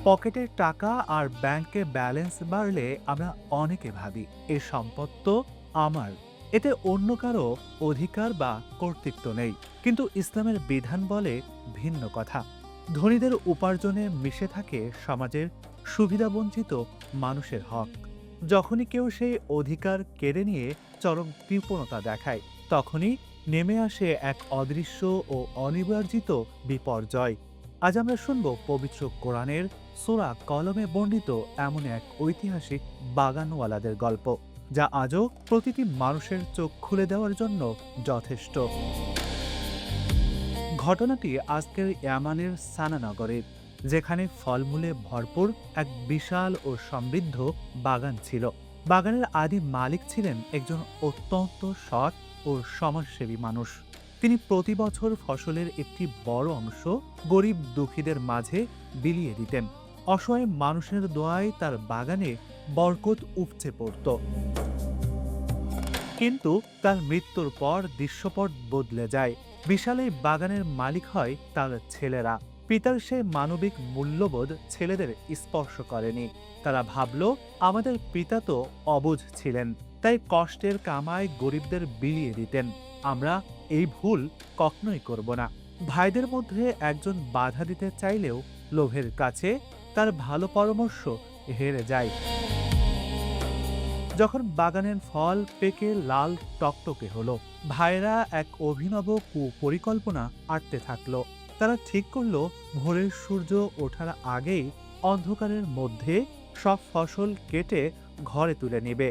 পকেটের টাকা আর ব্যাংকে ব্যালেন্স বাড়লে আমরা অনেকে ভাবি এই সম্পদ তো আমার, এতে অন্য কারো অধিকার বা কর্তৃত্ব নেই। কিন্তু ইসলামের বিধান বলে ভিন্ন কথা। ধনীদের উপার্জনে মিশে থাকে সমাজের সুবিধাবঞ্চিত মানুষের হক। যখনই কেউ সেই অধিকার কেড়ে নিয়ে চরম কৃপণতা দেখায়, তখনই নেমে আসে এক অদৃশ্য ও অনিবার্জিত বিপর্যয়। আজ আমরা শুনব পবিত্র কোরআনের সূরা কলমে বর্ণিত এমন এক ঐতিহাসিক বাগানওয়ালাদের গল্প, যা আজও প্রতিটি মানুষের চোখ খুলে দেওয়ার জন্য যথেষ্ট। ঘটনাটি আজকের ইয়ামানের সানা নগরের, যেখানে ফলমূলে ভরপুর এক বিশাল ও সমৃদ্ধ বাগান ছিল। বাগানের আদি মালিক ছিলেন একজন অত্যন্ত সৎ ও সমাজসেবী মানুষ। তিনি প্রতি বছর ফসলের একটি বড় অংশ গরিব দুঃখীদের মাঝে বিলিয়ে দিতেন। অসহায় মানুষের দোয়ায় তার বাগানে বরকত উপচে পড়ত। কিন্তু তার মৃত্যুর পর দৃশ্যপট বদলে যায়। বিশাল এই বাগানের মালিক হয় তার ছেলেরা। পিতার সেই মানবিক মূল্যবোধ ছেলেদের স্পর্শ করেনি। তারা ভাবল, আমাদের পিতা তো অবুঝ ছিলেন, তাই কষ্টের কামায় গরিবদের বিলিয়ে দিতেন। আমরা এই ভুল কখনোই করব না। ভাইদের মধ্যে একজন বাধা দিতে চাইলেও লোভের কাছে তার ভালো পরামর্শ হেরে যায়। যখন বাগানের ফল পেকে লাল টকটকে হলো, ভাইরা এক অভিনব কুপরিকল্পনা আঁটতে থাকলো। তারা ঠিক করলো, ভোরের সূর্য ওঠার আগেই অন্ধকারের মধ্যে সব ফসল কেটে ঘরে তুলে নেবে,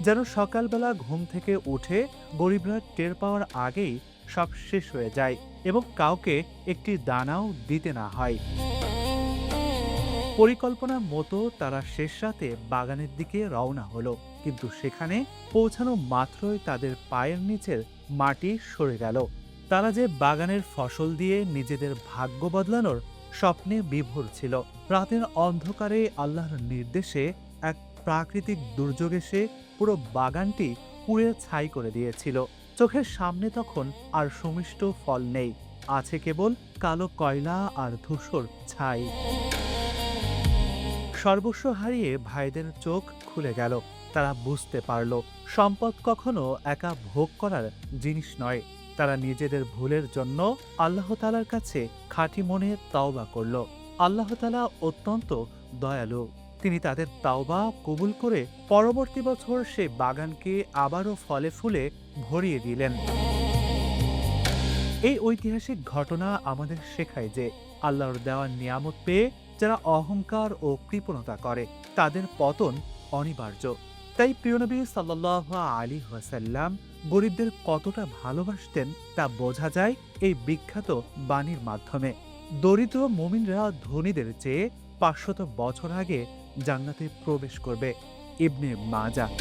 যেন সকালবেলা ঘুম থেকে উঠে গরিবরা টের পাওয়ার আগেই সব শেষ হয়ে যায় এবং কাউকে একটি দানাও দিতে না হয়। পরিকল্পনা মতো তারা শেষ রাতে বাগানের দিকে রওনা হলো, কিন্তু সেখানে পৌঁছানো মাত্রই তাদের পায়ের নিচের মাটি সরে গেল। তারা যে বাগানের ফসল দিয়ে নিজেদের ভাগ্য বদলানোর স্বপ্নে বিভোর ছিল, রাতের অন্ধকারে আল্লাহর নির্দেশে এক প্রাকৃতিক দুর্যোগ এসে পুরো বাগানটি পুড়ে ছাই করে দিয়েছিল। চোখের সামনে তখন আর সুমিষ্ট ফল নেই, আছে কেবল কালো কয়লা আর ধূসর ছাই। সর্বস্ব হারিয়ে ভাইদের চোখ খুলে গেল। তারা বুঝতে পারল, সম্পদ কখনো একা ভোগ করার জিনিস নয়। তারা নিজেদের ভুলের জন্য আল্লাহ তাআলার কাছে খাঁটি মনে তাওবা করল। আল্লাহ তাআলা অত্যন্ত দয়ালু। তিনি তাদের তাওবা কবুল করে পরবর্তী বছর সে বাগানকে আবারও ফলে ফুলে ভরিয়ে দিলেন। এই ঐতিহাসিক ঘটনা আমাদের শেখায় যে আল্লাহর দেওয়া নিয়ামত পেয়ে যারা অহংকার ও কৃপণতা করে, তাদের পতন অনিবার্য। তাই প্রিয় নবী সাল্লাল্লাহু আলাইহি ওয়াসাল্লাম গরিবদের কতটা ভালোবাসতেন তা বোঝা যায় এই বিখ্যাত বাণীর মাধ্যমে। দরিদ্র মুমিনরা ধনীদের চেয়ে 500 বছর আগে জান্নাতে প্রবেশ করবে। ইবনে মাজাহ।